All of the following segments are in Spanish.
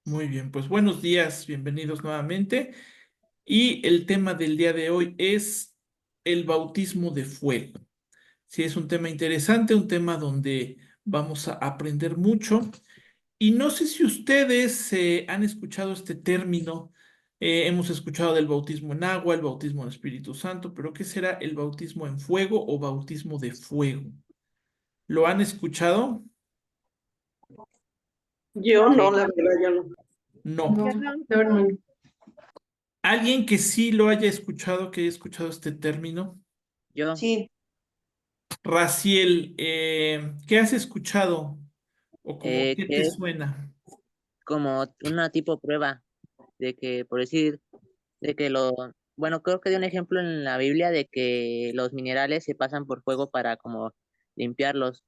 Muy bien, pues buenos días, bienvenidos nuevamente. Y el tema del día de hoy es el bautismo de fuego. Sí, es un tema interesante, un tema donde vamos a aprender mucho. Y no sé si ustedes han escuchado este término. Hemos escuchado del bautismo en agua, el bautismo en Espíritu Santo, pero ¿qué será el bautismo en fuego o bautismo de fuego? ¿Lo han escuchado? Yo no, Sí. la verdad, yo no. No. No, no, hermano. ¿Alguien que sí lo haya escuchado, que haya escuchado este término? Yo, Sí, Raciel, ¿qué has escuchado o como qué te que es suena? como una tipo prueba de que, por decir, de que bueno, creo que de un ejemplo en la Biblia de que los minerales se pasan por fuego para como limpiarlos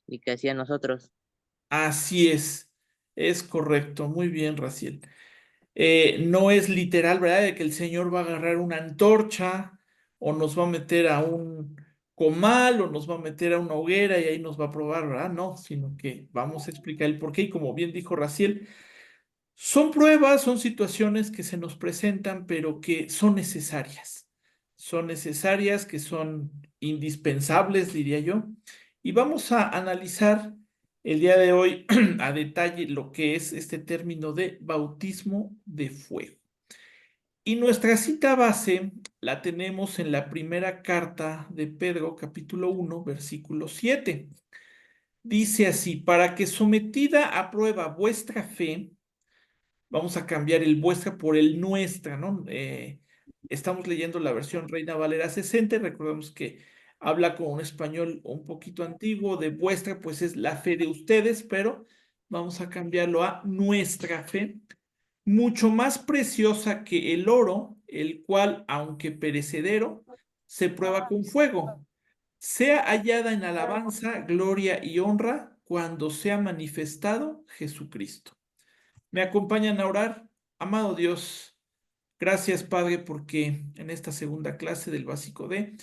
y que hacían nosotros. Así es correcto, muy bien, Raciel. No es literal, ¿verdad? De que el Señor va a agarrar una antorcha o nos va a meter a un comal o nos va a meter a una hoguera y ahí nos va a probar, ¿verdad? No, sino que vamos a explicar el porqué y como bien dijo Raciel, son pruebas, son situaciones que se nos presentan, pero que son necesarias. Son necesarias, que son indispensables, diría yo. Y vamos a analizar el día de hoy a detalle lo que es este término de bautismo de fuego. Y nuestra cita base la tenemos en la primera carta de Pedro, capítulo 1, versículo 7. Dice así, para que sometida a prueba vuestra fe, vamos a cambiar el vuestra por el nuestra, ¿no? Estamos leyendo la versión Reina Valera 60 y recordemos que habla con un español un poquito antiguo, de vuestra, pues es la fe de ustedes, pero vamos a cambiarlo a nuestra fe, mucho más preciosa que el oro, el cual, aunque perecedero, se prueba con fuego, sea hallada en alabanza, gloria y honra cuando sea manifestado Jesucristo. ¿Me acompañan a orar? Amado Dios, gracias Padre porque en esta segunda clase del básico D,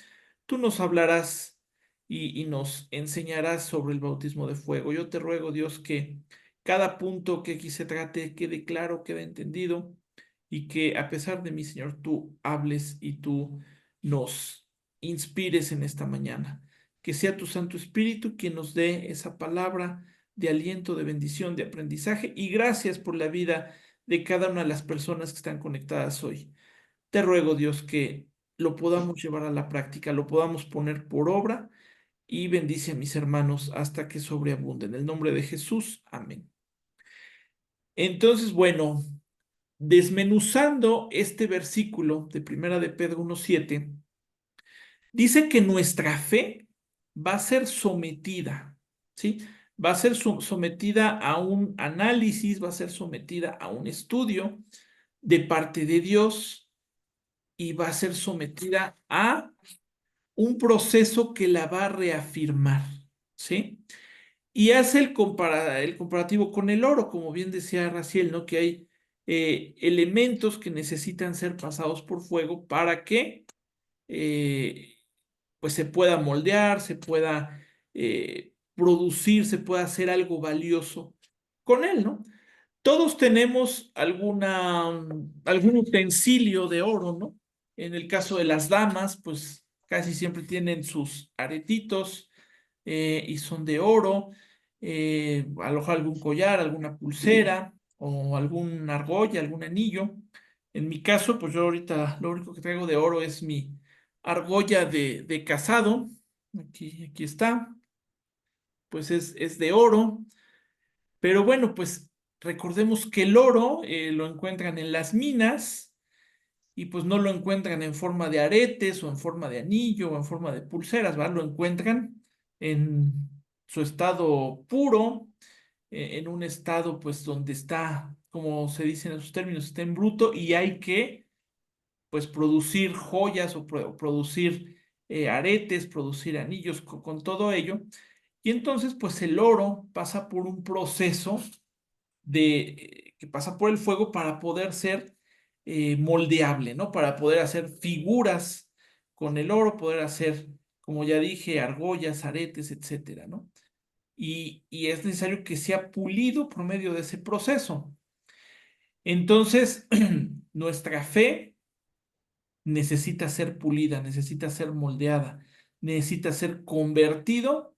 tú nos hablarás y nos enseñarás sobre el bautismo de fuego. Yo te ruego Dios que cada punto que aquí se trate quede claro, quede entendido y que a pesar de mí, Señor, tú hables y tú nos inspires en esta mañana. Que sea tu Santo Espíritu quien nos dé esa palabra de aliento, de bendición, de aprendizaje y gracias por la vida de cada una de las personas que están conectadas hoy. Te ruego, Dios, que lo podamos llevar a la práctica, lo podamos poner por obra y bendice a mis hermanos hasta que sobreabunden. En el nombre de Jesús, amén. Entonces, bueno, desmenuzando este versículo de Primera de Pedro 1:7, dice que nuestra fe va a ser sometida, ¿sí? Va a ser sometida a un análisis, va a ser sometida a un estudio de parte de Dios y va a ser sometida a un proceso que la va a reafirmar, ¿sí? Y hace el comparativo con el oro, como bien decía Raciel, ¿no? Que hay elementos que necesitan ser pasados por fuego para que eh, pues se pueda moldear, se pueda producir, se pueda hacer algo valioso con él, ¿no? Todos tenemos algún utensilio de oro, ¿no? En el caso de las damas, pues casi siempre tienen sus aretitos y son de oro, a lo mejor algún collar, alguna pulsera o alguna argolla, algún anillo. En mi caso, pues yo ahorita lo único que traigo de oro es mi argolla de casado. Aquí está, pues es de oro. Pero bueno, pues recordemos que el oro lo encuentran en las minas y pues no lo encuentran en forma de aretes o en forma de anillo o en forma de pulseras, ¿verdad? Lo encuentran en su estado puro, en un estado pues donde está, como se dice en esos términos, está en bruto y hay que pues producir joyas o producir aretes, producir anillos con todo ello. Y entonces pues el oro pasa por un proceso que pasa por el fuego para poder ser moldeable, ¿no? Para poder hacer figuras con el oro, poder hacer, como ya dije, argollas, aretes, etcétera, ¿no? Y es necesario que sea pulido por medio de ese proceso. Entonces, nuestra fe necesita ser pulida, necesita ser moldeada, necesita ser convertido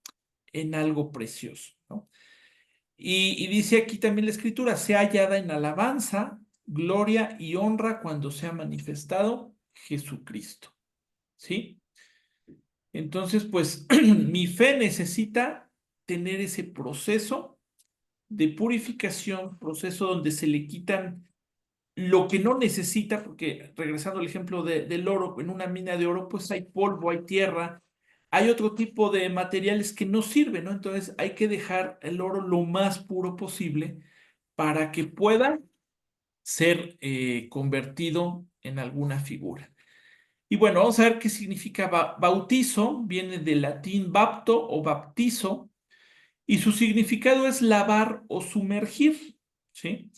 en algo precioso, ¿no? Y dice aquí también la escritura, sea hallada en alabanza, gloria y honra cuando sea manifestado Jesucristo, ¿sí? Entonces, pues mi fe necesita tener ese proceso de purificación, proceso donde se le quitan lo que no necesita, porque regresando al ejemplo del oro, en una mina de oro, pues hay polvo, hay tierra, hay otro tipo de materiales que no sirven, ¿no? Entonces hay que dejar el oro lo más puro posible para que pueda ser convertido en alguna figura. Y bueno, vamos a ver qué significa bautizo. Viene del latín bapto o baptizo, y su significado es lavar o sumergir, ¿sí?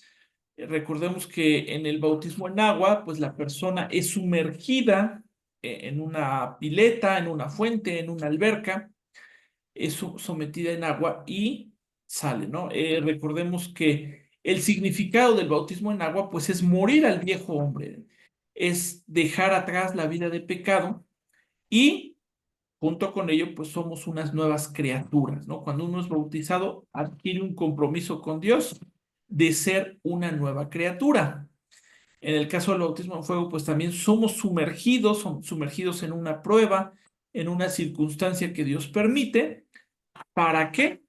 Recordemos que en el bautismo en agua, pues la persona es sumergida en una pileta, en una fuente, en una alberca, es sometida en agua y sale, ¿no? Recordemos que el significado del bautismo en agua, pues es morir al viejo hombre, es dejar atrás la vida de pecado y junto con ello, pues somos unas nuevas criaturas, ¿no? Cuando uno es bautizado, adquiere un compromiso con Dios de ser una nueva criatura. En el caso del bautismo en fuego, pues también somos sumergidos en una prueba, en una circunstancia que Dios permite. ¿Para qué?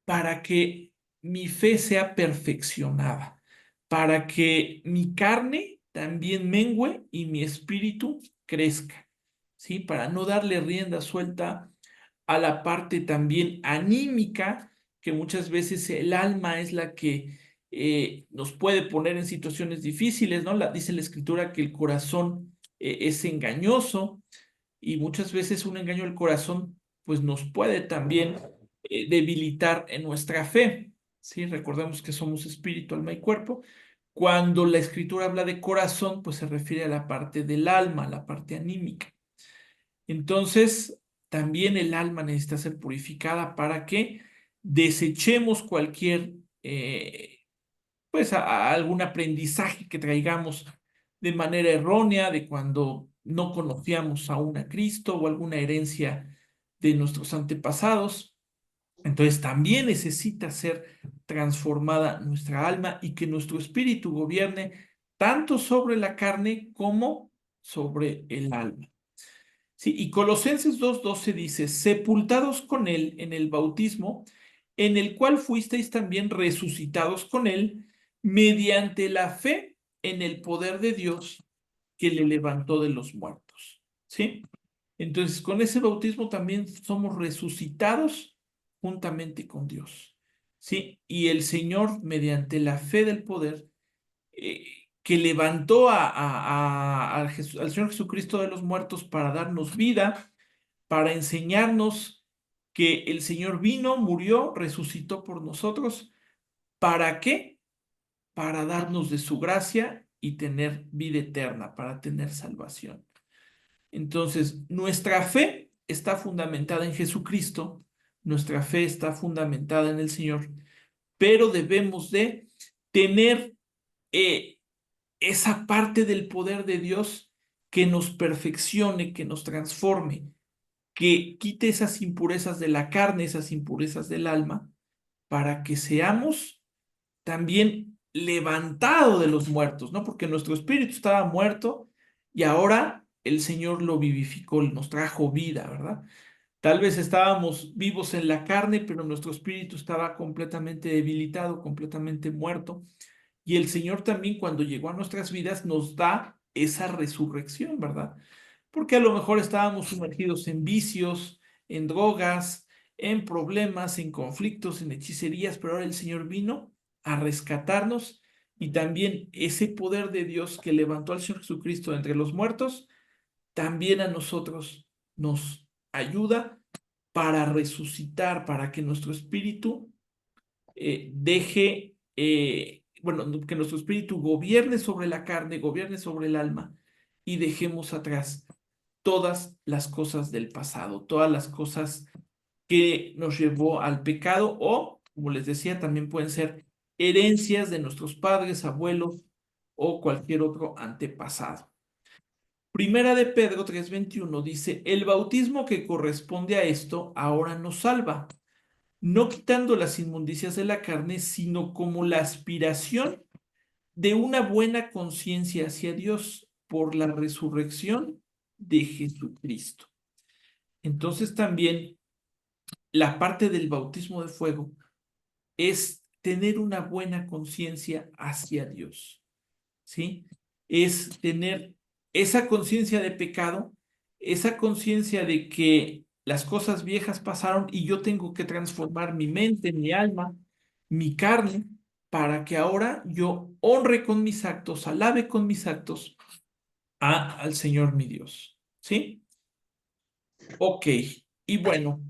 Para que mi fe sea perfeccionada, para que mi carne también mengüe y mi espíritu crezca, ¿sí? Para no darle rienda suelta a la parte también anímica, que muchas veces el alma es la que nos puede poner en situaciones difíciles, ¿no? Dice la escritura que el corazón es engañoso y muchas veces un engaño del corazón pues nos puede también debilitar en nuestra fe, ¿sí? Recordemos que somos espíritu, alma y cuerpo. Cuando la escritura habla de corazón, pues se refiere a la parte del alma, a la parte anímica. Entonces, también el alma necesita ser purificada para que desechemos cualquier, pues, algún aprendizaje que traigamos de manera errónea, de cuando no conocíamos aún a Cristo o alguna herencia de nuestros antepasados. Entonces, también necesita ser transformada nuestra alma y que nuestro espíritu gobierne tanto sobre la carne como sobre el alma. Sí, y Colosenses 2:12 dice, sepultados con él en el bautismo, en el cual fuisteis también resucitados con él, mediante la fe en el poder de Dios que le levantó de los muertos. ¿Sí? Entonces, con ese bautismo también somos resucitados juntamente con Dios. ¿Sí? Y el Señor, mediante la fe del poder, que levantó al Señor Jesucristo de los muertos para darnos vida, para enseñarnos que el Señor vino, murió, resucitó por nosotros. ¿Para qué? Para darnos de su gracia y tener vida eterna, para tener salvación. Entonces, nuestra fe está fundamentada en Jesucristo, nuestra fe está fundamentada en el Señor, pero debemos de tener esa parte del poder de Dios que nos perfeccione, que nos transforme, que quite esas impurezas de la carne, esas impurezas del alma, para que seamos también levantados de los muertos, ¿no? Porque nuestro espíritu estaba muerto y ahora el Señor lo vivificó, nos trajo vida, ¿verdad? Tal vez estábamos vivos en la carne, pero nuestro espíritu estaba completamente debilitado, completamente muerto. Y el Señor también cuando llegó a nuestras vidas nos da esa resurrección, ¿verdad? Porque a lo mejor estábamos sumergidos en vicios, en drogas, en problemas, en conflictos, en hechicerías, pero ahora el Señor vino a rescatarnos y también ese poder de Dios que levantó al Señor Jesucristo de entre los muertos, también a nosotros nos ayuda para resucitar, para que nuestro espíritu bueno, que nuestro espíritu gobierne sobre la carne, gobierne sobre el alma y dejemos atrás todas las cosas del pasado, todas las cosas que nos llevó al pecado o, como les decía, también pueden ser herencias de nuestros padres, abuelos o cualquier otro antepasado. Primera de Pedro 3:21 dice, el bautismo que corresponde a esto ahora nos salva, no quitando las inmundicias de la carne, sino como la aspiración de una buena conciencia hacia Dios por la resurrección de Jesucristo. Entonces también la parte del bautismo de fuego es tener una buena conciencia hacia Dios, ¿sí? Es tener esa conciencia de pecado, esa conciencia de que las cosas viejas pasaron y yo tengo que transformar mi mente, mi alma, mi carne, para que ahora yo honre con mis actos, alabe con mis actos al Señor mi Dios, ¿sí? Ok, y bueno,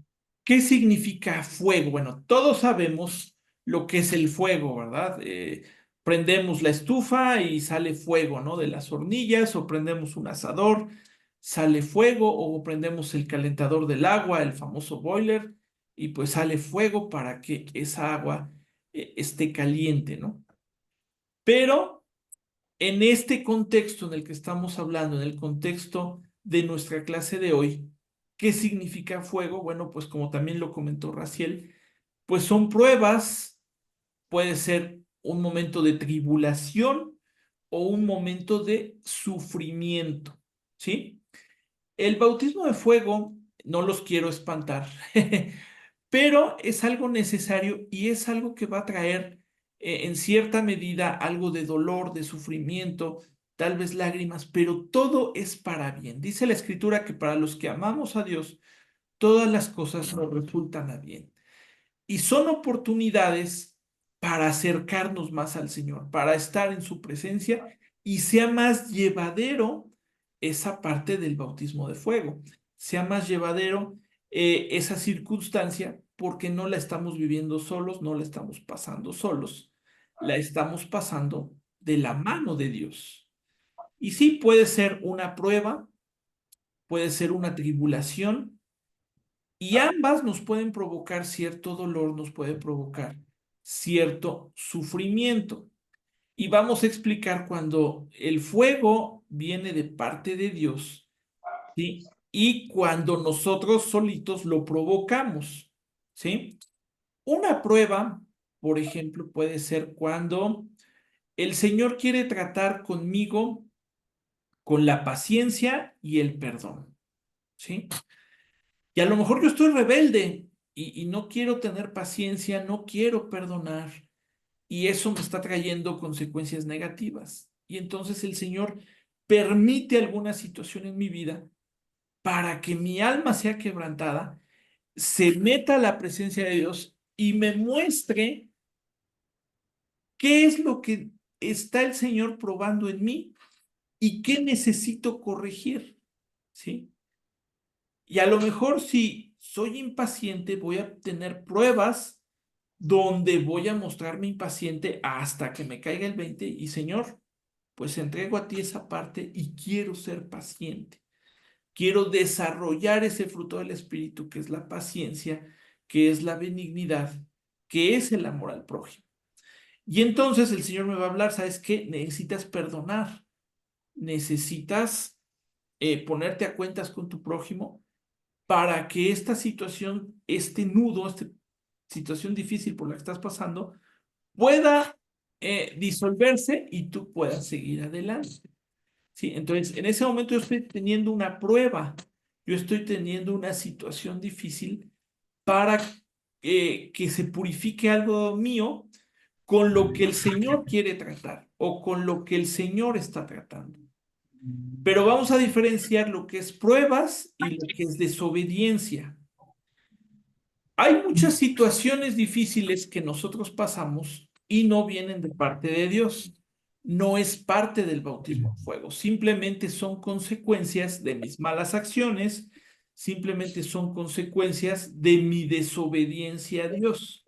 ¿qué significa fuego? Bueno, todos sabemos lo que es el fuego, ¿verdad? Prendemos la estufa y sale fuego, ¿no? De las hornillas, o prendemos un asador, sale fuego, o prendemos el calentador del agua, el famoso boiler, y pues sale fuego para que esa agua esté caliente, ¿no? Pero en este contexto en el que estamos hablando, en el contexto de nuestra clase de hoy, ¿qué significa fuego? Bueno, pues como también lo comentó Raciel, pues son pruebas, puede ser un momento de tribulación o un momento de sufrimiento, ¿sí? El bautismo de fuego, no los quiero espantar, pero es algo necesario y es algo que va a traer en cierta medida algo de dolor, de sufrimiento, tal vez lágrimas, pero todo es para bien. Dice la Escritura que para los que amamos a Dios, todas las cosas nos resultan a bien. Y son oportunidades para acercarnos más al Señor, para estar en su presencia y sea más llevadero esa parte del bautismo de fuego, sea más llevadero esa circunstancia porque no la estamos viviendo solos, no la estamos pasando solos, la estamos pasando de la mano de Dios. Y sí, puede ser una prueba, puede ser una tribulación, y ambas nos pueden provocar cierto dolor, nos puede provocar cierto sufrimiento. Y vamos a explicar cuando el fuego viene de parte de Dios, ¿sí? Y cuando nosotros solitos lo provocamos, ¿sí? Una prueba, por ejemplo, puede ser cuando el Señor quiere tratar conmigo con la paciencia y el perdón, ¿sí? Y a lo mejor yo estoy rebelde y no quiero tener paciencia, no quiero perdonar, y eso me está trayendo consecuencias negativas. Y entonces el Señor permite alguna situación en mi vida para que mi alma sea quebrantada, se meta a la presencia de Dios y me muestre qué es lo que está el Señor probando en mí y qué necesito corregir, ¿sí? Y a lo mejor si soy impaciente, voy a tener pruebas donde voy a mostrarme impaciente hasta que me caiga el 20 y Señor, pues entrego a ti esa parte y quiero ser paciente. Quiero desarrollar ese fruto del Espíritu que es la paciencia, que es la benignidad, que es el amor al prójimo. Y entonces el Señor me va a hablar, ¿sabes qué? Necesitas perdonar, necesitas ponerte a cuentas con tu prójimo para que esta situación, este nudo, esta situación difícil por la que estás pasando, pueda disolverse y tú puedas seguir adelante. ¿Sí? Entonces, en ese momento yo estoy teniendo una prueba, yo estoy teniendo una situación difícil para que se purifique algo mío con lo que el Señor quiere tratar o con lo que el Señor está tratando. Pero vamos a diferenciar lo que es pruebas y lo que es desobediencia. Hay muchas situaciones difíciles que nosotros pasamos y no vienen de parte de Dios. No es parte del bautismo en fuego. Simplemente son consecuencias de mis malas acciones, simplemente son consecuencias de mi desobediencia a Dios.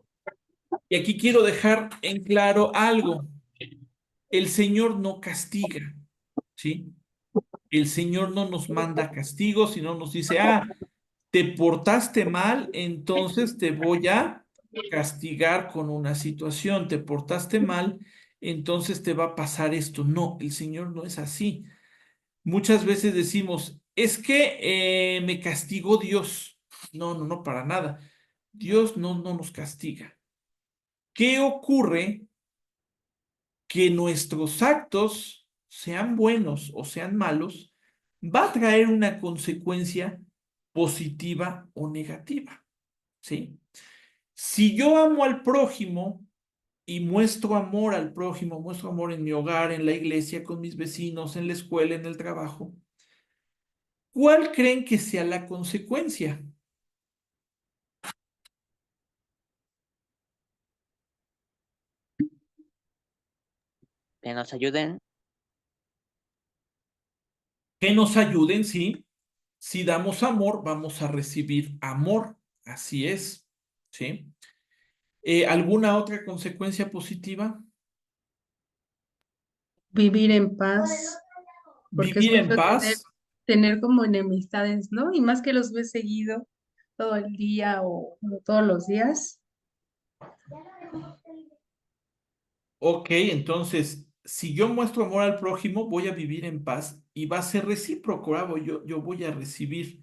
Y aquí quiero dejar en claro algo. El Señor no castiga, ¿sí? El Señor no nos manda castigos, sino nos dice, te portaste mal, entonces te voy a castigar con una situación. Te portaste mal, entonces te va a pasar esto. No, el Señor no es así. Muchas veces decimos, es que me castigó Dios. No, no, no, para nada. Dios no nos castiga. ¿Qué ocurre? Que nuestros actos, sean buenos o sean malos, va a traer una consecuencia positiva o negativa, ¿sí? Si yo amo al prójimo y muestro amor al prójimo, muestro amor en mi hogar, en la iglesia, con mis vecinos, en la escuela, en el trabajo, ¿cuál creen que sea la consecuencia? Que nos ayuden. Que nos ayuden, ¿sí? Si damos amor, vamos a recibir amor. Así es, ¿sí? ¿Alguna otra consecuencia positiva? Vivir en paz, porque es Vivir muy en feo paz. tener como enemistades, ¿no? Y más que los ves seguido todo el día o todos los días. Ok, entonces, si yo muestro amor al prójimo, voy a vivir en paz y va a ser recíproco. Yo voy a recibir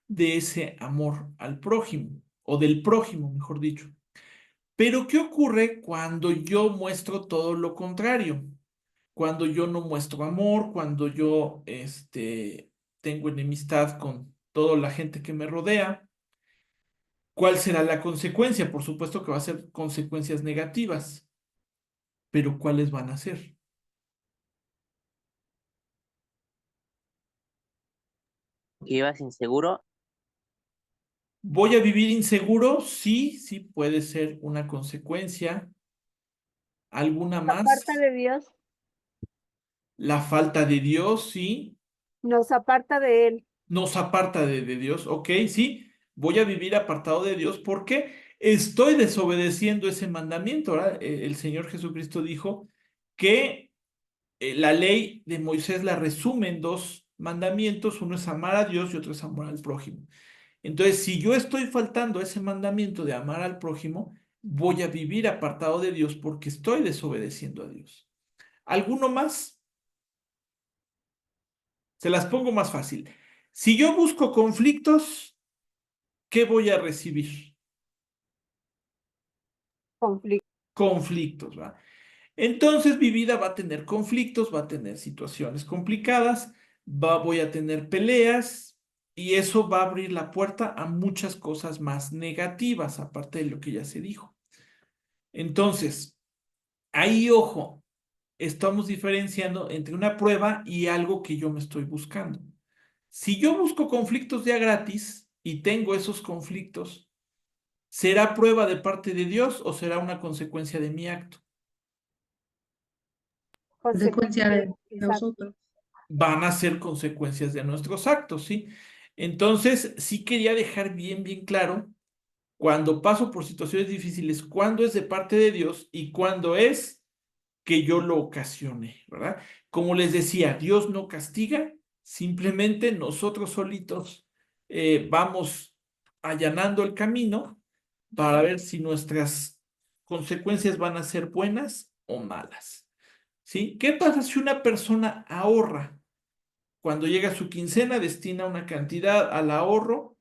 de ese amor al prójimo, o del prójimo, mejor dicho. Pero, ¿qué ocurre cuando yo muestro todo lo contrario? Cuando yo no muestro amor, cuando yo, tengo enemistad con toda la gente que me rodea. ¿Cuál será la consecuencia? Por supuesto que va a ser consecuencias negativas, pero ¿cuáles van a ser? Que ibas inseguro. ¿Voy a vivir inseguro? Sí, sí puede ser una consecuencia. ¿Alguna Aparta más? de Dios, La falta de Dios, sí. nos aparta de Él. Nos aparta de Dios, ok, sí. Voy a vivir apartado de Dios porque estoy desobedeciendo ese mandamiento. ¿Verdad? El Señor Jesucristo dijo que la ley de Moisés la resume en dos mandamientos. Uno es amar a Dios y otro es amar al prójimo. Entonces, si yo estoy faltando a ese mandamiento de amar al prójimo, voy a vivir apartado de Dios porque estoy desobedeciendo a Dios. ¿Alguno más? Se las pongo más fácil. Si yo busco conflictos, ¿qué voy a recibir? Conflicto. Conflictos, ¿va? Entonces mi vida va a tener conflictos, va a tener situaciones complicadas, voy a tener peleas y eso va a abrir la puerta a muchas cosas más negativas, aparte de lo que ya se dijo. Entonces, ahí, ojo, estamos diferenciando entre una prueba y algo que yo me estoy buscando. Si yo busco conflictos ya gratis y tengo esos conflictos, ¿será prueba de parte de Dios o será una consecuencia de mi acto? Consecuencia de Exacto. nosotros. Van a ser consecuencias de nuestros actos, ¿sí? Entonces, sí quería dejar bien, bien claro, cuando paso por situaciones difíciles, cuándo es de parte de Dios y cuándo es que yo lo ocasione, ¿verdad? Como les decía, Dios no castiga, simplemente nosotros solitos vamos allanando el camino para ver si nuestras consecuencias van a ser buenas o malas, ¿sí? ¿Qué pasa si una persona ahorra? Cuando llega su quincena, destina una cantidad al ahorro.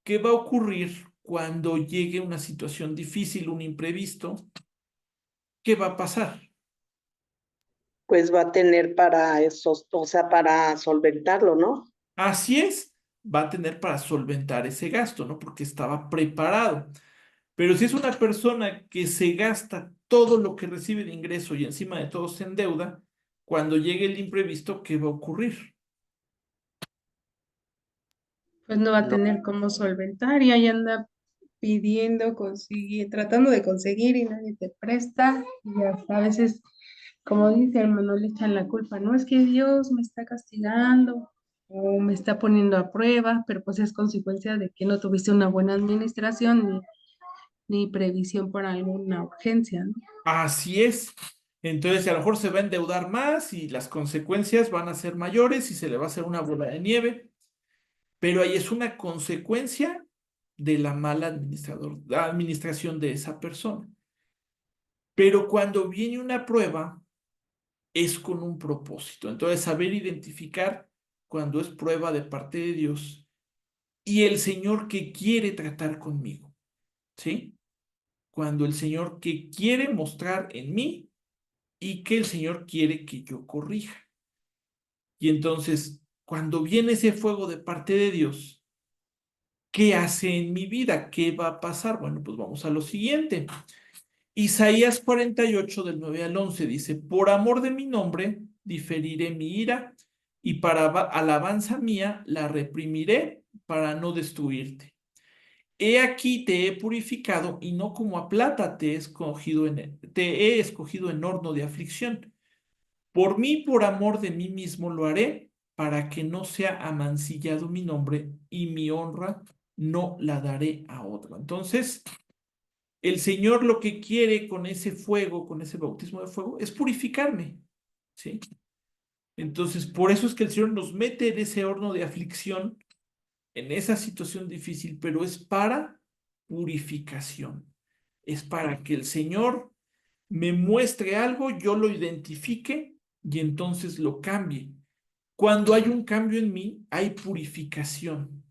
¿Qué va a ocurrir cuando llegue una situación difícil, un imprevisto? ¿Qué va a pasar? Pues va a tener para esos, o sea, para solventarlo, ¿no? Así es, va a tener para solventar ese gasto, ¿no? Porque estaba preparado. Pero si es una persona que se gasta todo lo que recibe de ingreso y encima de todo se endeuda, cuando llegue el imprevisto, ¿qué va a ocurrir? Pues no va a No, tener cómo solventar y ahí anda pidiendo, tratando de conseguir y nadie te presta. Y hasta a veces, como dice hermano, le echan la culpa. No es que Dios me está castigando o me está poniendo a prueba, pero pues es consecuencia de que no tuviste una buena administración ni previsión para alguna urgencia, ¿no? Así es. Entonces, a lo mejor se va a endeudar más y las consecuencias van a ser mayores y se le va a hacer una bola de nieve, pero ahí es una consecuencia de la mala administración de esa persona. Pero cuando viene una prueba, es con un propósito. Entonces, saber identificar cuando es prueba de parte de Dios y el Señor que quiere tratar conmigo, ¿sí? Cuando el Señor que quiere mostrar en mí y que el Señor quiere que yo corrija. Y entonces, cuando viene ese fuego de parte de Dios, ¿qué hace en mi vida? ¿Qué va a pasar? Bueno, pues vamos a lo siguiente. Isaías 48 del 9 al 11 dice, por amor de mi nombre, diferiré mi ira y para alabanza mía la reprimiré para no destruirte. He aquí te he purificado y no como a plata te he escogido en horno de aflicción. Por mí, por amor de mí mismo lo haré, para que no sea amancillado mi nombre y mi honra no la daré a otro. Entonces, el Señor lo que quiere con ese fuego, con ese bautismo de fuego, es purificarme, ¿sí? Entonces, por eso es que el Señor nos mete en ese horno de aflicción, en esa situación difícil, pero es para purificación. Es para que el Señor me muestre algo, yo lo identifique y entonces lo cambie. Cuando hay un cambio en mí, hay purificación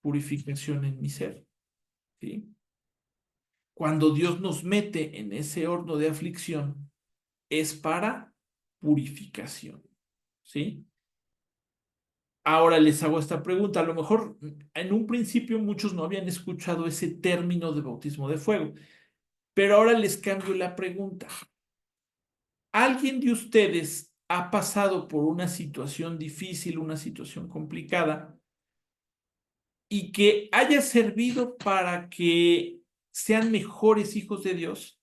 en mi ser, ¿sí? Cuando Dios nos mete en ese horno de aflicción, es para purificación, ¿sí? Ahora les hago esta pregunta. A lo mejor en un principio muchos no habían escuchado ese término de bautismo de fuego, pero ahora les cambio la pregunta. ¿Alguien de ustedes ha pasado por una situación difícil, una situación complicada, y que haya servido para que sean mejores hijos de Dios?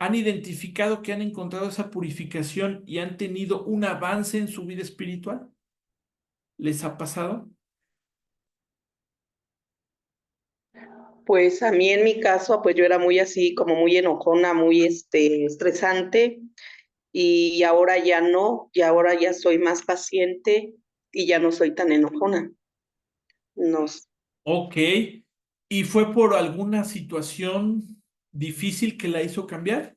¿Han identificado que han encontrado esa purificación y han tenido un avance en su vida espiritual? ¿Les ha pasado? Pues a mí en mi caso, pues yo era muy así, como muy enojona, muy estresante, y ahora ya no, y ahora ya soy más paciente y ya no soy tan enojona. No, Ok. ¿Y fue por alguna situación difícil que la hizo cambiar?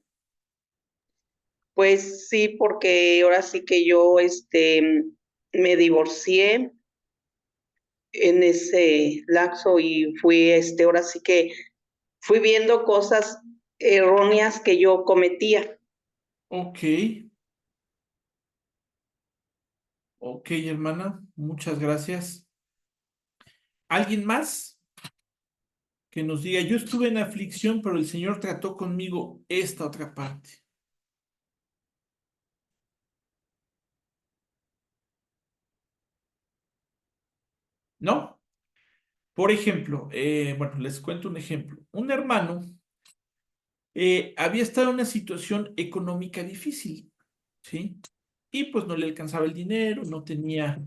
pues sí, porque ahora sí que yo me divorcié en ese lapso y fui ahora sí que fui viendo cosas erróneas que yo cometía. Ok. Ok, hermana. Muchas gracias. ¿Alguien más que nos diga, yo estuve en aflicción, pero el Señor trató conmigo esta otra parte? ¿No? Por ejemplo, bueno, les cuento un ejemplo. Un hermano había estado en una situación económica difícil, ¿sí? Y pues no le alcanzaba el dinero, no tenía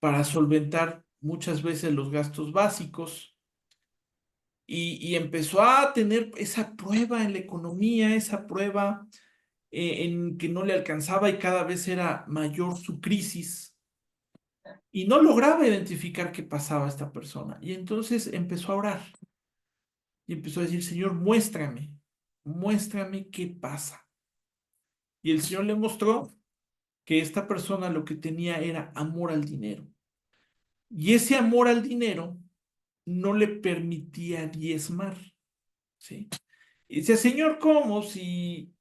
para solventar muchas veces los gastos básicos y empezó a tener esa prueba en la economía, esa prueba en que no le alcanzaba y cada vez era mayor su crisis y no lograba identificar qué pasaba a esta persona. Y entonces empezó a orar y empezó a decir, Señor, muéstrame qué pasa. Y el Señor le mostró que esta persona lo que tenía era amor al dinero. Y ese amor al dinero no le permitía diezmar, ¿sí? Y decía, Señor, ¿cómo? Si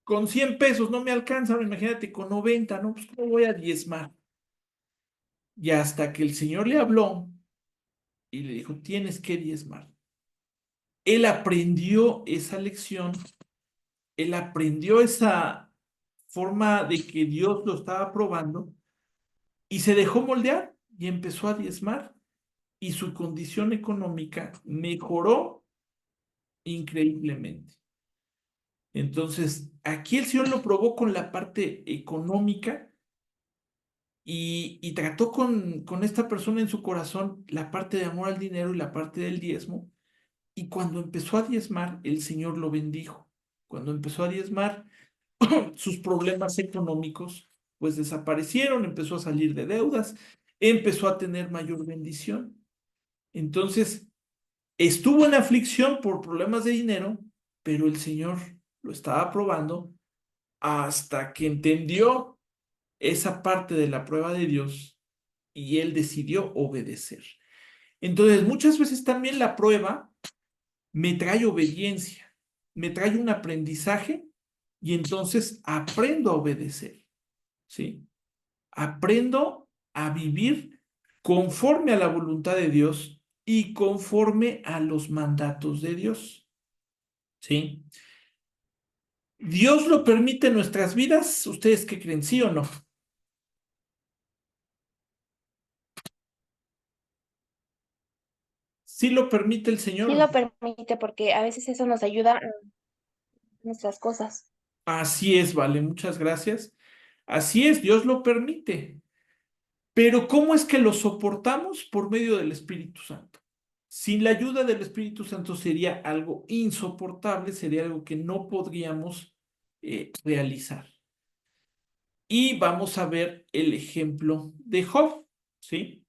con 100 pesos no me alcanza, imagínate con 90, ¿no? Pues ¿cómo voy a diezmar? Y hasta que el Señor le habló y le dijo, tienes que diezmar. Él aprendió esa lección, él aprendió esa forma de que Dios lo estaba probando y se dejó moldear y empezó a diezmar y su condición económica mejoró increíblemente. Entonces, aquí el Señor lo probó con la parte económica y trató con esta persona en su corazón la parte de amor al dinero y la parte del diezmo. Y cuando empezó a diezmar, el Señor lo bendijo. Cuando empezó a diezmar, sus problemas económicos pues desaparecieron, empezó a salir de deudas, empezó a tener mayor bendición. Entonces, estuvo en aflicción por problemas de dinero, pero el Señor lo estaba probando, hasta que entendió esa parte de la prueba de Dios y él decidió obedecer. Entonces, muchas veces también la prueba me trae obediencia, me trae un aprendizaje y entonces aprendo a obedecer, ¿sí? Aprendo a vivir conforme a la voluntad de Dios y conforme a los mandatos de Dios, ¿sí? ¿Dios lo permite en nuestras vidas? ¿Ustedes qué creen, sí o no? ¿Sí lo permite el Señor Sí o lo no? permite porque a veces eso nos ayuda en nuestras cosas. Así es, vale, muchas gracias. Así es, Dios lo permite. Pero ¿cómo es que lo soportamos? Por medio del Espíritu Santo. Sin la ayuda del Espíritu Santo sería algo insoportable, sería algo que no podríamos realizar. Y vamos a ver el ejemplo de Job, ¿sí?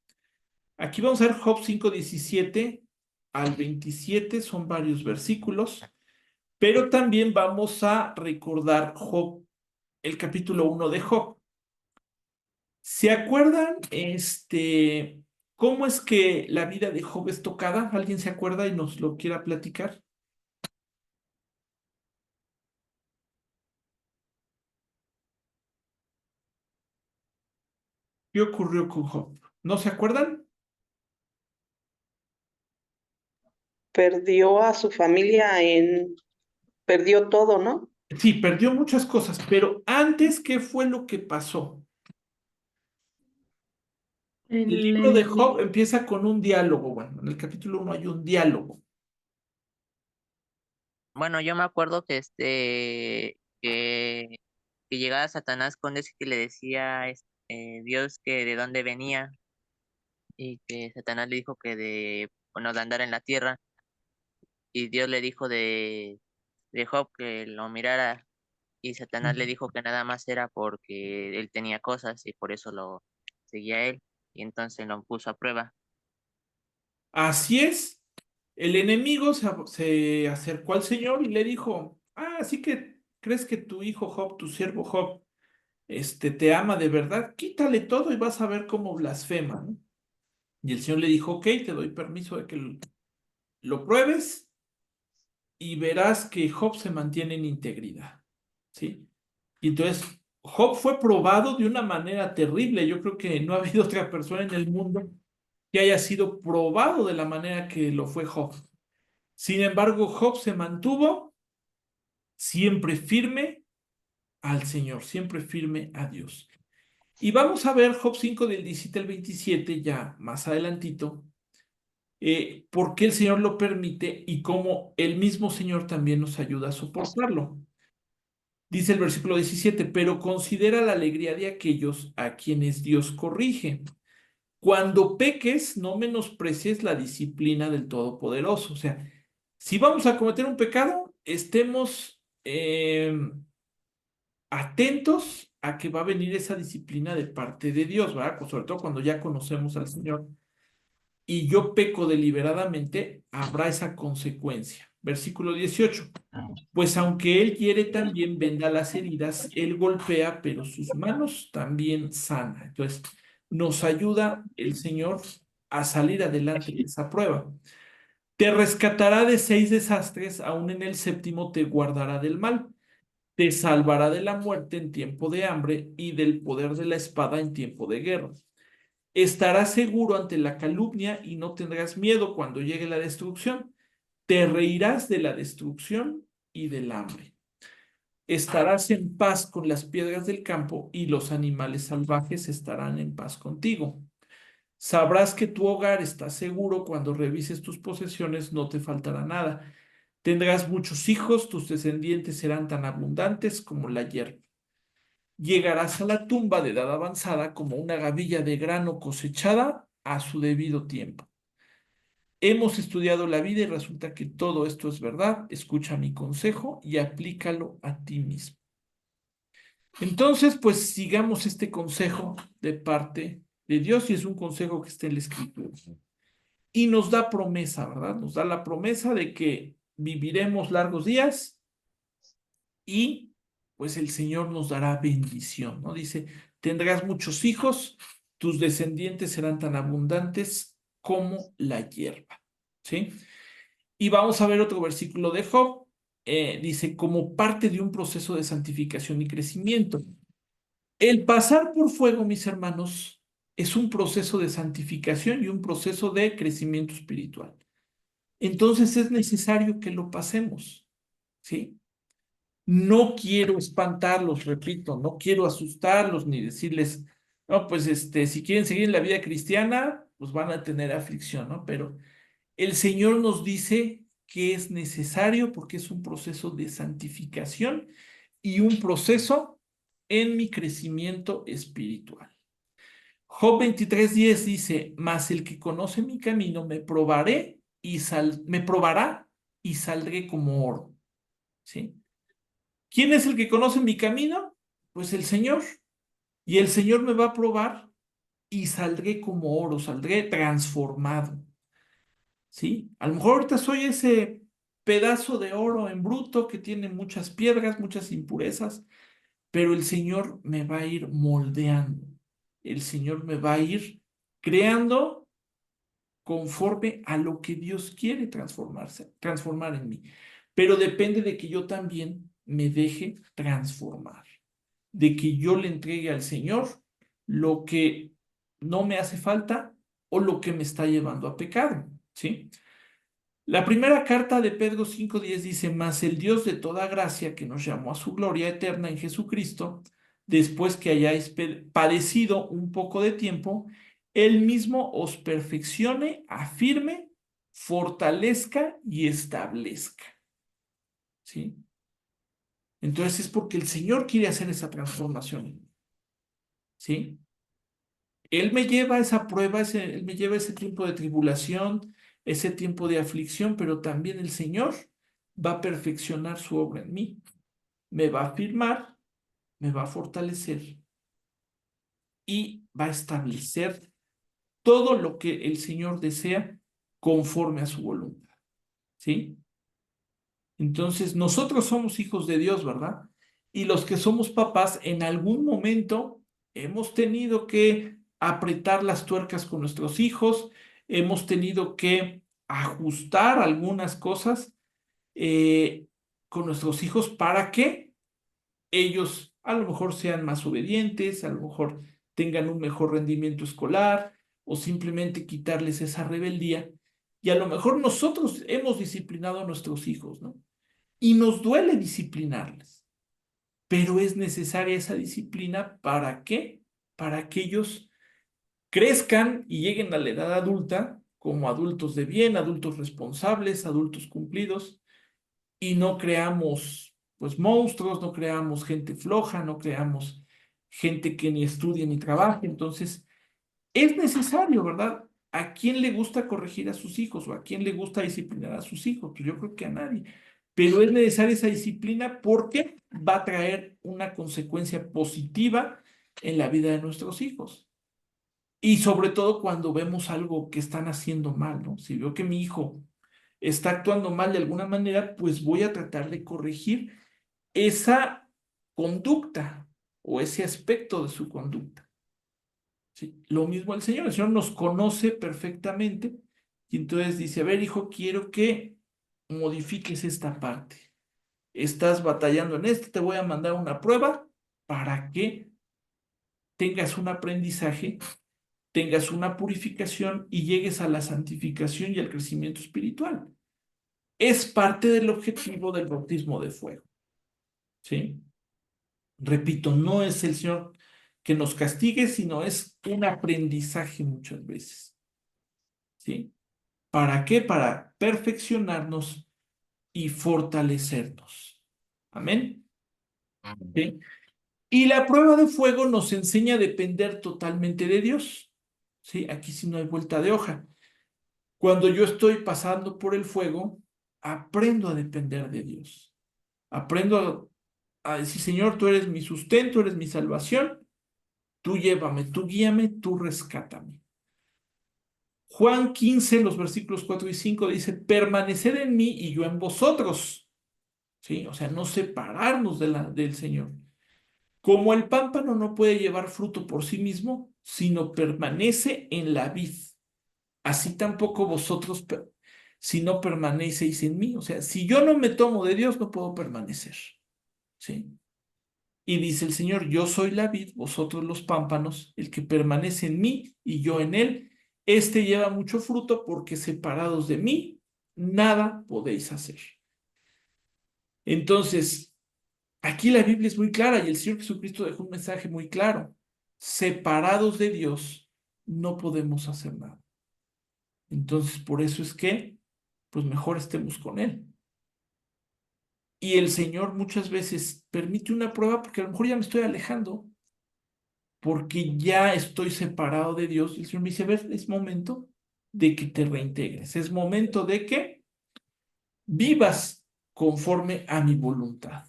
Aquí vamos a ver Job 5:17 al 27, son varios versículos, pero también vamos a recordar Job, el capítulo 1 de Job. ¿Se acuerdan, cómo es que la vida de Job es tocada? ¿Alguien se acuerda y nos lo quiera platicar? ¿Qué ocurrió con Job? ¿No se acuerdan? Perdió a su familia perdió todo, ¿no? Sí, perdió muchas cosas, pero antes, ¿qué fue lo que pasó? El El libro de enemigo. Job empieza con un diálogo. Bueno, en el capítulo 1 hay un diálogo. Bueno, yo me acuerdo que que llegaba Satanás con eso que le decía Dios que de dónde venía y que Satanás le dijo que bueno, de andar en la tierra y Dios le dijo de Job que lo mirara y Satanás le dijo que nada más era porque él tenía cosas y por eso lo seguía a él y entonces lo puso a prueba. Así es. El enemigo se acercó al Señor y le dijo, así que crees que tu hijo Job, tu siervo Job, te ama de verdad, quítale todo y vas a ver cómo blasfema, ¿no? Y el Señor le dijo, ok, te doy permiso de que lo pruebes y verás que Job se mantiene en integridad, ¿sí? Y entonces, Job fue probado de una manera terrible. Yo creo que no ha habido otra persona en el mundo que haya sido probado de la manera que lo fue Job. Sin embargo, Job se mantuvo siempre firme al Señor, siempre firme a Dios. Y vamos a ver Job 5 del 17 al 27, ya más adelantito, por qué el Señor lo permite y cómo el mismo Señor también nos ayuda a soportarlo. Dice el versículo 17, pero considera la alegría de aquellos a quienes Dios corrige. Cuando peques, no menosprecies la disciplina del Todopoderoso. O sea, si vamos a cometer un pecado, estemos atentos a que va a venir esa disciplina de parte de Dios, ¿verdad? Pues sobre todo cuando ya conocemos al Señor y yo peco deliberadamente, habrá esa consecuencia. Versículo 18. Pues aunque Él quiere también venda las heridas, Él golpea, pero sus manos también sana. Entonces, nos ayuda el Señor a salir adelante de esa prueba. Te rescatará de 6 desastres, aún en el séptimo te guardará del mal. Te salvará de la muerte en tiempo de hambre y del poder de la espada en tiempo de guerra. Estarás seguro ante la calumnia y no tendrás miedo cuando llegue la destrucción. Te reirás de la destrucción y del hambre. Estarás en paz con las piedras del campo y los animales salvajes estarán en paz contigo. Sabrás que tu hogar está seguro cuando revises tus posesiones, no te faltará nada. Tendrás muchos hijos, tus descendientes serán tan abundantes como la hierba. Llegarás a la tumba de edad avanzada como una gavilla de grano cosechada a su debido tiempo. Hemos estudiado la vida y resulta que todo esto es verdad. Escucha mi consejo y aplícalo a ti mismo. Entonces, pues sigamos este consejo de parte de Dios y es un consejo que está en la Escritura. Y nos da promesa, ¿verdad? Nos da la promesa de que viviremos largos días y pues el Señor nos dará bendición, ¿no? Dice, tendrás muchos hijos, tus descendientes serán tan abundantes como la hierba, ¿sí? Y vamos a ver otro versículo de Job. Dice, como parte de un proceso de santificación y crecimiento. El pasar por fuego, mis hermanos, es un proceso de santificación y un proceso de crecimiento espiritual. Entonces es necesario que lo pasemos, ¿sí? No quiero espantarlos, repito, no quiero asustarlos ni decirles, no, pues si quieren seguir en la vida cristiana, pues van a tener aflicción, ¿no? Pero el Señor nos dice que es necesario porque es un proceso de santificación y un proceso en mi crecimiento espiritual. Job 23:10 dice, mas el que conoce mi camino me probará y saldré como oro, ¿sí? ¿Quién es el que conoce mi camino? Pues el Señor. Y el Señor me va a probar y saldré como oro, saldré transformado, ¿sí? A lo mejor ahorita soy ese pedazo de oro en bruto que tiene muchas piedras, muchas impurezas, pero el Señor me va a ir moldeando. El Señor me va a ir creando conforme a lo que Dios quiere transformar en mí. Pero depende de que yo también me deje transformar, de que yo le entregue al Señor lo que no me hace falta o lo que me está llevando a pecado, ¿sí? La primera carta de Pedro 5:10 dice, mas el Dios de toda gracia que nos llamó a su gloria eterna en Jesucristo, después que hayáis padecido un poco de tiempo, Él mismo os perfeccione, afirme, fortalezca y establezca, ¿sí? Entonces es porque el Señor quiere hacer esa transformación, ¿sí? Él me lleva a esa prueba, Él me lleva a ese tiempo de tribulación, ese tiempo de aflicción, pero también el Señor va a perfeccionar su obra en mí. Me va a afirmar, me va a fortalecer y va a establecer todo lo que el Señor desea conforme a su voluntad, ¿sí? Entonces, nosotros somos hijos de Dios, ¿verdad? Y los que somos papás, en algún momento hemos tenido que apretar las tuercas con nuestros hijos, hemos tenido que ajustar algunas cosas con nuestros hijos para que ellos a lo mejor sean más obedientes, a lo mejor tengan un mejor rendimiento escolar o simplemente quitarles esa rebeldía. Y a lo mejor nosotros hemos disciplinado a nuestros hijos, ¿no? Y nos duele disciplinarles, pero es necesaria esa disciplina ¿para qué? Para que ellos crezcan y lleguen a la edad adulta como adultos de bien, adultos responsables, adultos cumplidos, y no creamos pues monstruos, no creamos gente floja, no creamos gente que ni estudie ni trabaje. Entonces, es necesario, ¿verdad? ¿A quién le gusta corregir a sus hijos o a quién le gusta disciplinar a sus hijos? Pues yo creo que a nadie. Pero es necesaria esa disciplina porque va a traer una consecuencia positiva en la vida de nuestros hijos. Y sobre todo cuando vemos algo que están haciendo mal, ¿no? Si veo que mi hijo está actuando mal de alguna manera, pues voy a tratar de corregir esa conducta o ese aspecto de su conducta. ¿Sí? Lo mismo el Señor nos conoce perfectamente y entonces dice, a ver, hijo, quiero que modifiques esta parte. Estás batallando en esto, te voy a mandar una prueba para que tengas un aprendizaje, tengas una purificación y llegues a la santificación y al crecimiento espiritual. Es parte del objetivo del bautismo de fuego. ¿Sí? Repito, no es el Señor que nos castigue, sino es un aprendizaje muchas veces. ¿Sí? ¿Para qué? Para perfeccionarnos y fortalecernos. Amén. ¿Sí? Y la prueba de fuego nos enseña a depender totalmente de Dios. ¿Sí? Aquí sí no hay vuelta de hoja. Cuando yo estoy pasando por el fuego, aprendo a depender de Dios. Aprendo a decir, Señor, tú eres mi sustento, eres mi salvación. Tú llévame, tú guíame, tú rescátame. Juan 15, los versículos 4 y 5 dice, permaneced en mí y yo en vosotros. ¿sí? O sea, no separarnos del Señor. Como el pámpano no puede llevar fruto por sí mismo, sino permanece en la vid, así tampoco vosotros si no permanecéis en mí. O sea, si yo no me tomo de Dios, no puedo permanecer, ¿sí? Y dice el Señor, yo soy la vid, vosotros los pámpanos, el que permanece en mí y yo en él, este lleva mucho fruto porque separados de mí, nada podéis hacer. Entonces, aquí la Biblia es muy clara y el Señor Jesucristo dejó un mensaje muy claro. Separados de Dios, no podemos hacer nada. Entonces, por eso es que, pues mejor estemos con Él. Y el Señor muchas veces permite una prueba porque a lo mejor ya me estoy alejando, porque ya estoy separado de Dios. Y el Señor me dice, a ver, es momento de que te reintegres, es momento de que vivas conforme a mi voluntad.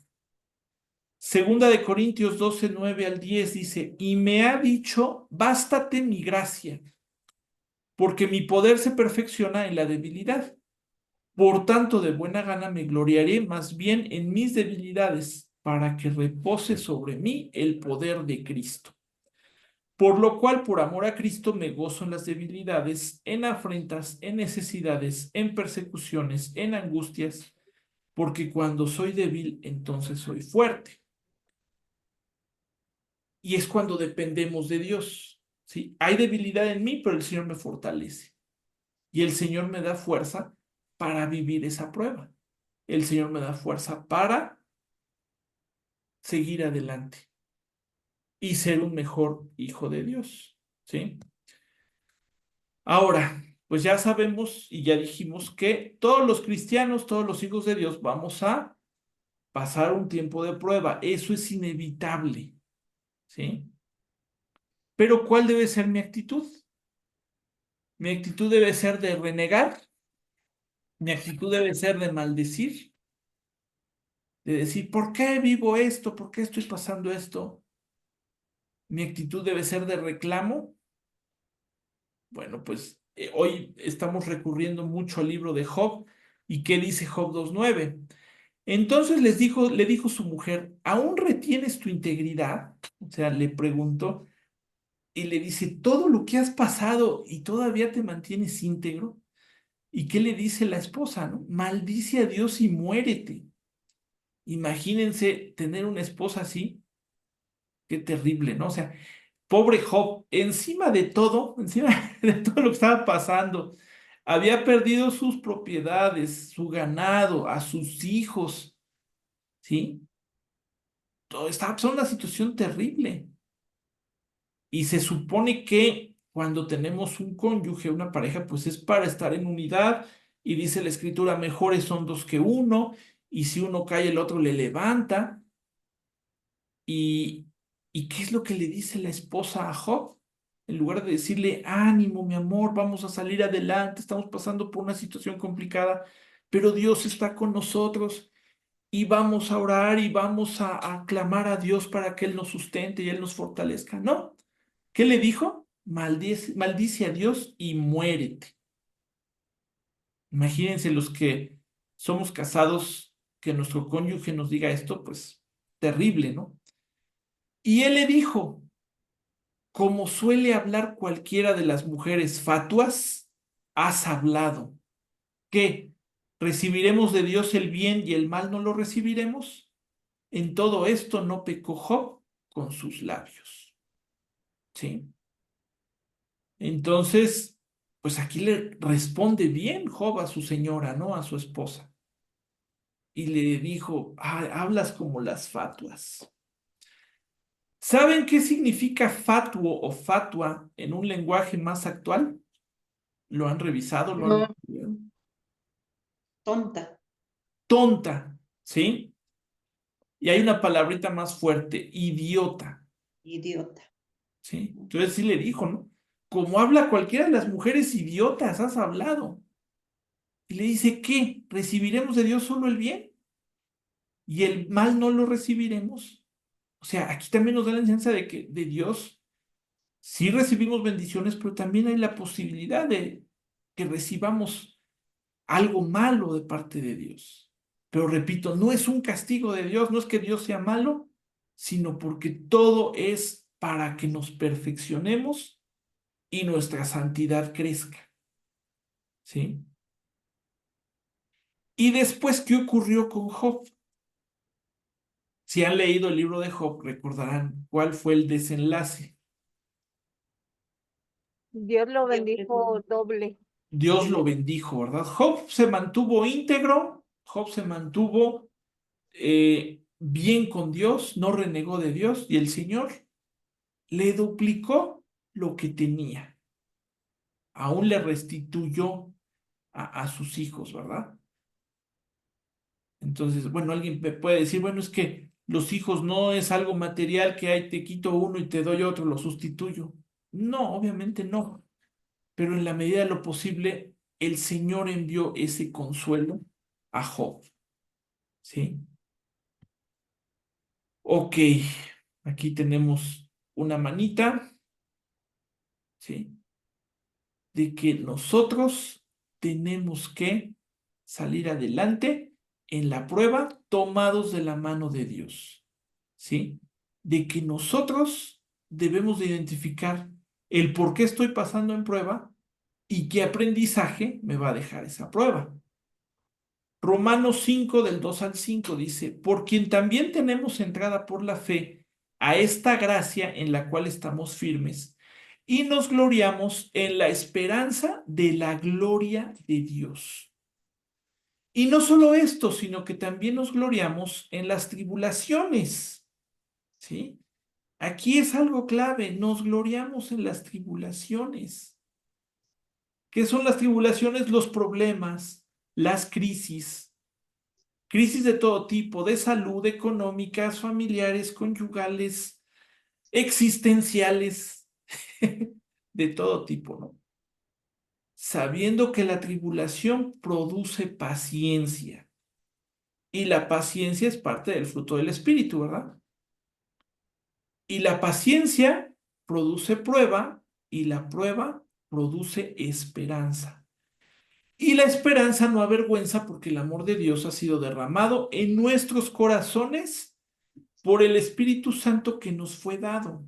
Segunda de Corintios 12, 9 al 10 dice, y me ha dicho, bástate mi gracia, porque mi poder se perfecciona en la debilidad. Por tanto, de buena gana me gloriaré más bien en mis debilidades, para que repose sobre mí el poder de Cristo. Por lo cual, por amor a Cristo, me gozo en las debilidades, en afrentas, en necesidades, en persecuciones, en angustias, porque cuando soy débil, entonces soy fuerte. Y es cuando dependemos de Dios, ¿sí? Hay debilidad en mí, pero el Señor me fortalece. Y el Señor me da fuerza para vivir esa prueba. El Señor me da fuerza para seguir adelante y ser un mejor hijo de Dios, ¿sí? Ahora, pues ya sabemos y ya dijimos que todos los cristianos, todos los hijos de Dios, vamos a pasar un tiempo de prueba. Eso es inevitable, ¿sí? Pero ¿cuál debe ser mi actitud? Mi actitud debe ser de renegar, mi actitud debe ser de maldecir, de decir, ¿por qué vivo esto? ¿Por qué estoy pasando esto? Mi actitud debe ser de reclamo. Bueno, pues hoy estamos recurriendo mucho al libro de Job. ¿Y qué dice Job 2:9? Entonces le dijo su mujer, ¿aún retienes tu integridad? O sea, le preguntó y le dice, todo lo que has pasado y todavía te mantienes íntegro. ¿Y qué le dice la esposa, no? Maldice a Dios y muérete. Imagínense tener una esposa así, qué terrible, ¿no? O sea, pobre Job, encima de todo lo que estaba pasando, había perdido sus propiedades, su ganado, a sus hijos, ¿sí? Todo estaba pasando una situación terrible. Y se supone que cuando tenemos un cónyuge, una pareja, pues es para estar en unidad. Y dice la escritura, mejores son dos que uno, y si uno cae, el otro le levanta. ¿Y, y qué es lo que le dice la esposa a Job? En lugar de decirle, ánimo, mi amor, vamos a salir adelante, estamos pasando por una situación complicada, pero Dios está con nosotros y vamos a orar y vamos a clamar a Dios para que Él nos sustente y Él nos fortalezca. No, ¿qué le dijo? Maldice a Dios y muérete. Imagínense los que somos casados, que nuestro cónyuge nos diga esto, pues terrible, ¿no? Y él le dijo, como suele hablar cualquiera de las mujeres fatuas, has hablado. ¿Qué? ¿Recibiremos de Dios el bien y el mal no lo recibiremos? En todo esto no pecó Job con sus labios. ¿Sí? Entonces, pues aquí le responde bien Job a su señora, ¿no? A su esposa. Y le dijo, hablas como las fatuas. ¿Saben qué significa fatuo o fatua en un lenguaje más actual? ¿Lo han revisado? ¿Lo han No, estudiado? Tonta. Tonta, ¿sí? Y hay una palabrita más fuerte, idiota, Idiota. ¿sí? Entonces sí le dijo, ¿no? Como habla cualquiera de las mujeres idiotas, has hablado. Y le dice, ¿qué? ¿Recibiremos de Dios solo el bien? ¿Y el mal no lo recibiremos? O sea, aquí también nos da la enseñanza de que de Dios sí recibimos bendiciones, pero también hay la posibilidad de que recibamos algo malo de parte de Dios. Pero repito, no es un castigo de Dios, no es que Dios sea malo, sino porque todo es para que nos perfeccionemos y nuestra santidad crezca. ¿Sí? Y después, ¿qué ocurrió con Job? Si han leído el libro de Job, recordarán cuál fue el desenlace. Dios lo bendijo doble. Dios lo bendijo, ¿verdad? Job se mantuvo íntegro, Job se mantuvo bien con Dios, no renegó de Dios, y el Señor le duplicó lo que tenía. Aún le restituyó a sus hijos, ¿verdad? Entonces, bueno, alguien me puede decir, bueno, es que los hijos no es algo material que hay, te quito uno y te doy otro, lo sustituyo. No, obviamente no. Pero en la medida de lo posible, el Señor envió ese consuelo a Job. ¿Sí? Ok, aquí tenemos una manita, ¿sí? De que nosotros tenemos que salir adelante en la prueba tomados de la mano de Dios, ¿sí? De que nosotros debemos de identificar el por qué estoy pasando en prueba y qué aprendizaje me va a dejar esa prueba. Romanos 5 del 2 al 5 dice, por quien también tenemos entrada por la fe a esta gracia en la cual estamos firmes y nos gloriamos en la esperanza de la gloria de Dios. Y no solo esto, sino que también nos gloriamos en las tribulaciones, ¿sí? Aquí es algo clave, nos gloriamos en las tribulaciones. ¿Qué son las tribulaciones? Los problemas, las crisis de todo tipo, de salud, económicas, familiares, conyugales, existenciales, de todo tipo, ¿no? Sabiendo que la tribulación produce paciencia y la paciencia es parte del fruto del Espíritu, ¿verdad? Y la paciencia produce prueba y la prueba produce esperanza. Y la esperanza no avergüenza porque el amor de Dios ha sido derramado en nuestros corazones por el Espíritu Santo que nos fue dado.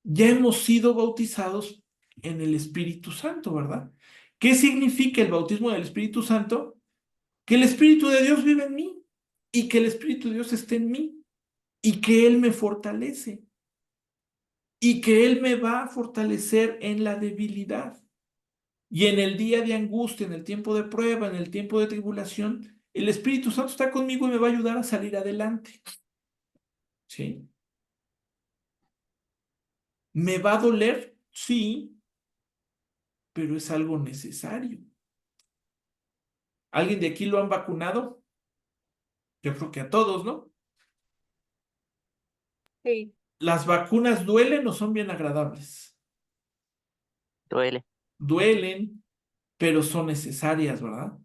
Ya hemos sido bautizados en el Espíritu Santo, ¿verdad? ¿Qué significa el bautismo del Espíritu Santo? Que el Espíritu de Dios vive en mí y que el Espíritu de Dios esté en mí y que Él me fortalece y que Él me va a fortalecer en la debilidad. Y en el día de angustia, en el tiempo de prueba, en el tiempo de tribulación, el Espíritu Santo está conmigo y me va a ayudar a salir adelante. ¿Sí? ¿Me va a doler? Sí, pero es algo necesario. ¿Alguien de aquí lo han vacunado? Yo creo que a todos, ¿no? Sí, ¿Las vacunas duelen o son bien agradables? Duele. Duelen, pero son necesarias, ¿verdad?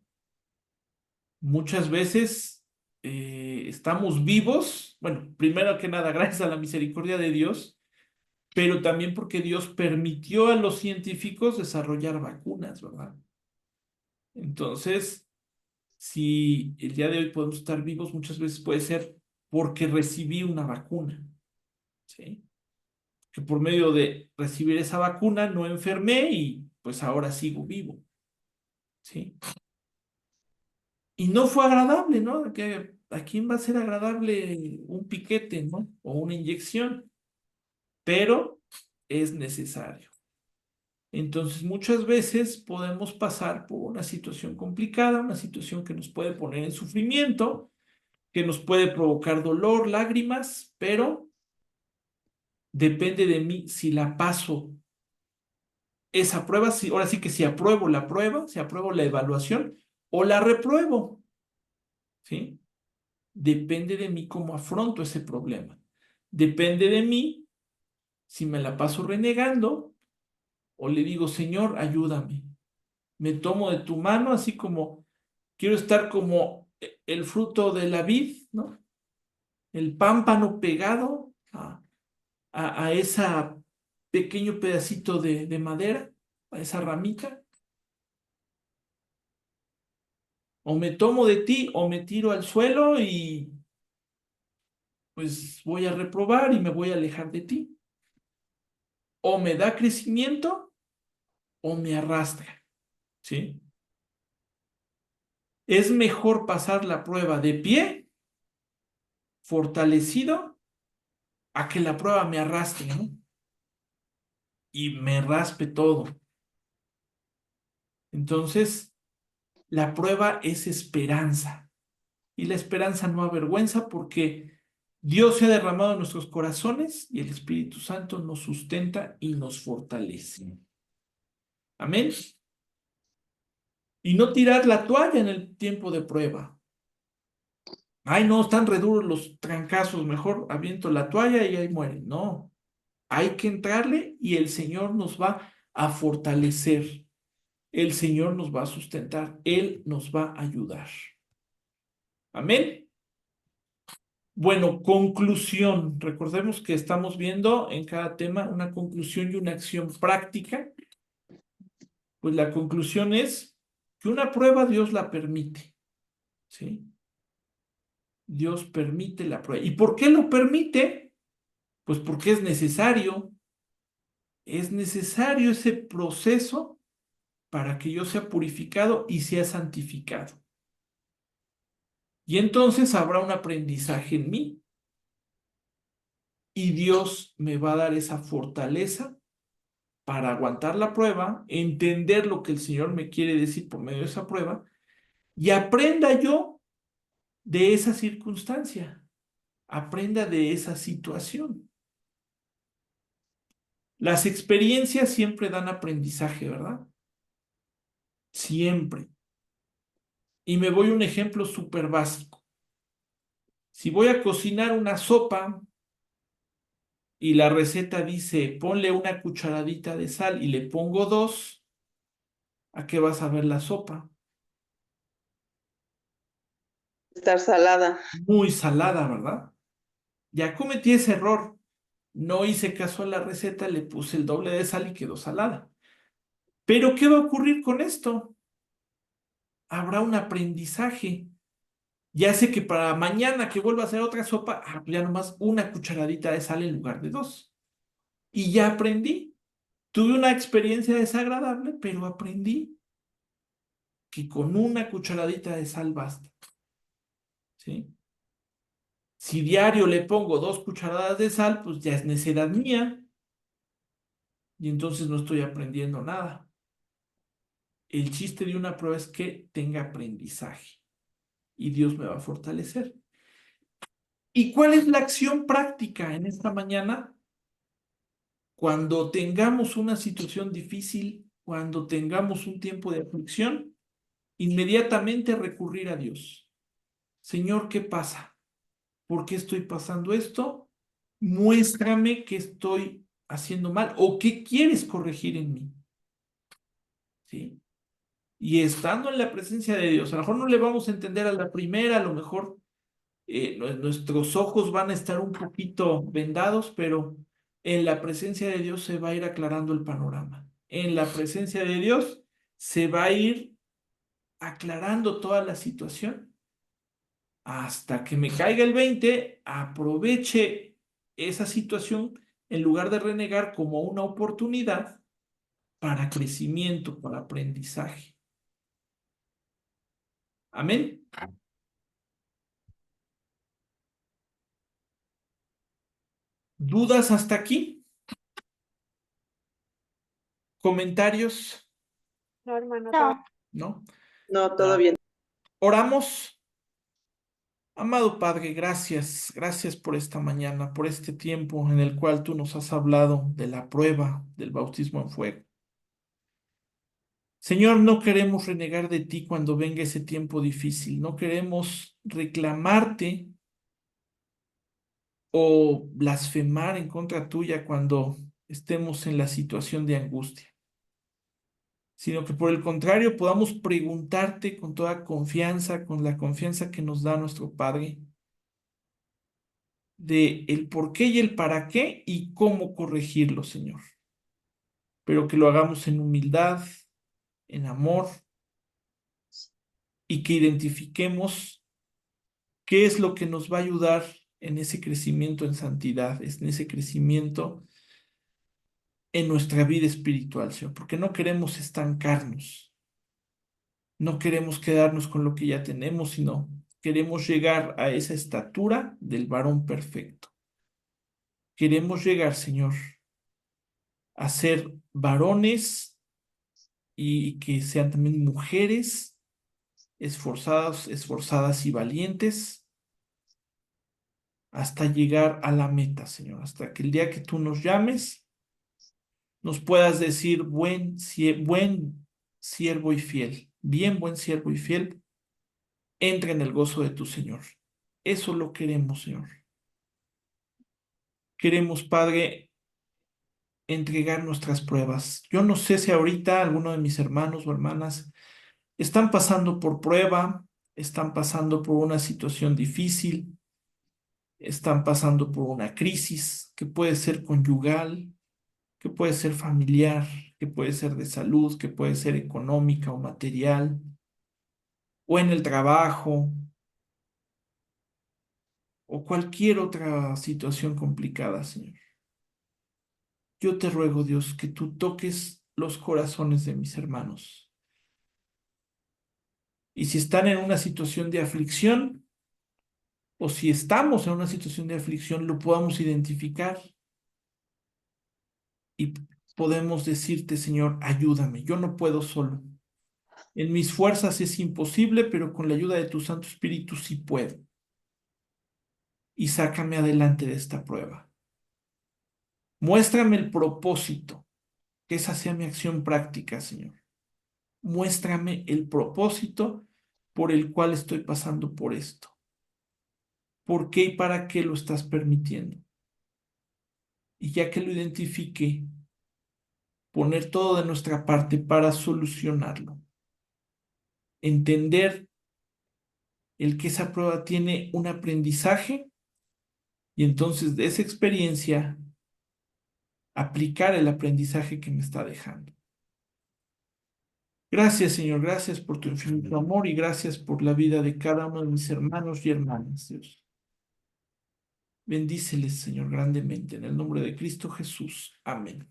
Muchas veces estamos vivos, bueno, primero que nada, gracias a la misericordia de Dios, pero también porque Dios permitió a los científicos desarrollar vacunas, ¿verdad? Entonces, si el día de hoy podemos estar vivos, muchas veces puede ser porque recibí una vacuna, ¿sí? Que por medio de recibir esa vacuna no enfermé y pues ahora sigo vivo, ¿sí? Y no fue agradable, ¿no? Que ¿a quién va a ser agradable un piquete, ¿no? O una inyección, pero es necesario. Entonces, muchas veces podemos pasar por una situación complicada, una situación que nos puede poner en sufrimiento, que nos puede provocar dolor, lágrimas, pero depende de mí si la paso esa prueba, si, ahora sí que si apruebo la prueba, si apruebo la evaluación o la repruebo, ¿sí? Depende de mí cómo afronto ese problema. Depende de mí si me la paso renegando o le digo, Señor, ayúdame. Me tomo de tu mano, así como quiero estar como el fruto de la vid, ¿no? El pámpano pegado a ese pequeño pedacito de madera, a esa ramita. O me tomo de ti o me tiro al suelo y pues voy a reprobar y me voy a alejar de ti. O me da crecimiento o me arrastra, ¿sí? Es mejor pasar la prueba de pie, fortalecido, a que la prueba me arrastre, ¿no? Y me raspe todo. Entonces, la prueba es esperanza. Y la esperanza no avergüenza porque Dios se ha derramado en nuestros corazones y el Espíritu Santo nos sustenta y nos fortalece. Amén. Y no tirar la toalla en el tiempo de prueba. Ay, no, están re duros los trancazos, mejor aviento la toalla y ahí mueren. No, hay que entrarle y el Señor nos va a fortalecer. El Señor nos va a sustentar. Él nos va a ayudar. Amén. Bueno, conclusión. Recordemos que estamos viendo en cada tema una conclusión y una acción práctica. Pues la conclusión es que una prueba Dios la permite, ¿sí? Dios permite la prueba. ¿Y por qué lo permite? Pues porque es necesario. Es necesario ese proceso para que yo sea purificado y sea santificado. Y entonces habrá un aprendizaje en mí. Y Dios me va a dar esa fortaleza para aguantar la prueba, entender lo que el Señor me quiere decir por medio de esa prueba y aprenda yo de esa circunstancia, aprenda de esa situación. Las experiencias siempre dan aprendizaje, ¿verdad? Siempre. Y me voy a un ejemplo súper básico. Si voy a cocinar una sopa y la receta dice ponle una cucharadita de sal y le pongo 2, ¿a qué vas a ver la sopa? Estar salada. Muy salada, ¿verdad? Ya cometí ese error. No hice caso a la receta, le puse el doble de sal y quedó salada. Pero ¿qué va a ocurrir con esto? Habrá un aprendizaje. Ya sé que para mañana que vuelva a hacer otra sopa, pues ya nomás una cucharadita de sal en lugar de 2. Y ya aprendí. Tuve una experiencia desagradable, pero aprendí que con una cucharadita de sal basta. ¿Sí? Si diario le pongo 2 cucharadas de sal, pues ya es necedad mía. Y entonces no estoy aprendiendo nada. El chiste de una prueba es que tenga aprendizaje y Dios me va a fortalecer. ¿Y cuál es la acción práctica en esta mañana? Cuando tengamos una situación difícil, cuando tengamos un tiempo de aflicción, inmediatamente recurrir a Dios. Señor, ¿qué pasa? ¿Por qué estoy pasando esto? Muéstrame qué estoy haciendo mal o qué quieres corregir en mí. ¿Sí? Y estando en la presencia de Dios, a lo mejor no le vamos a entender a la primera, a lo mejor nuestros ojos van a estar un poquito vendados, pero en la presencia de Dios se va a ir aclarando el panorama. En la presencia de Dios se va a ir aclarando toda la situación hasta que me caiga el 20, aproveche esa situación en lugar de renegar como una oportunidad para crecimiento, para aprendizaje. Amén. ¿Dudas hasta aquí? ¿Comentarios? No, hermano, No. ¿No? No, todo bien. Oramos. Amado Padre, gracias, gracias por esta mañana, por este tiempo en el cual tú nos has hablado de la prueba del bautismo en fuego. Señor, no queremos renegar de ti cuando venga ese tiempo difícil, no queremos reclamarte o blasfemar en contra tuya cuando estemos en la situación de angustia, sino que por el contrario podamos preguntarte con toda confianza, con la confianza que nos da nuestro Padre, de el por qué y el para qué y cómo corregirlo, Señor. Pero que lo hagamos en humildad, en amor y que identifiquemos qué es lo que nos va a ayudar en ese crecimiento en santidad, en ese crecimiento en nuestra vida espiritual, Señor, porque no queremos estancarnos, no queremos quedarnos con lo que ya tenemos, sino queremos llegar a esa estatura del varón perfecto. Queremos llegar, Señor, a ser varones y que sean también mujeres esforzadas, esforzadas y valientes hasta llegar a la meta, Señor, hasta que el día que tú nos llames, nos puedas decir, buen siervo y fiel, bien buen siervo y fiel, entra en el gozo de tu Señor. Eso lo queremos, Señor. Queremos, Padre, entregar nuestras pruebas. Yo no sé si ahorita alguno de mis hermanos o hermanas están pasando por prueba, están pasando por una situación difícil, están pasando por una crisis que puede ser conyugal, que puede ser familiar, que puede ser de salud, que puede ser económica o material, o en el trabajo, o cualquier otra situación complicada, Señor. Yo te ruego, Dios, que tú toques los corazones de mis hermanos. Y si están en una situación de aflicción, o si estamos en una situación de aflicción, lo podamos identificar y podemos decirte, Señor, ayúdame, yo no puedo solo. En mis fuerzas es imposible, pero con la ayuda de tu Santo Espíritu sí puedo. Y sácame adelante de esta prueba. Muéstrame el propósito, que esa sea mi acción práctica, Señor. Muéstrame el propósito por el cual estoy pasando por esto. ¿Por qué y para qué lo estás permitiendo? Y ya que lo identifique, poner todo de nuestra parte para solucionarlo. Entender el que esa prueba tiene un aprendizaje y entonces de esa experiencia aplicar el aprendizaje que me está dejando. Gracias, Señor, gracias por tu infinito amor y gracias por la vida de cada uno de mis hermanos y hermanas, Dios. Bendíceles, Señor, grandemente, en el nombre de Cristo Jesús. Amén.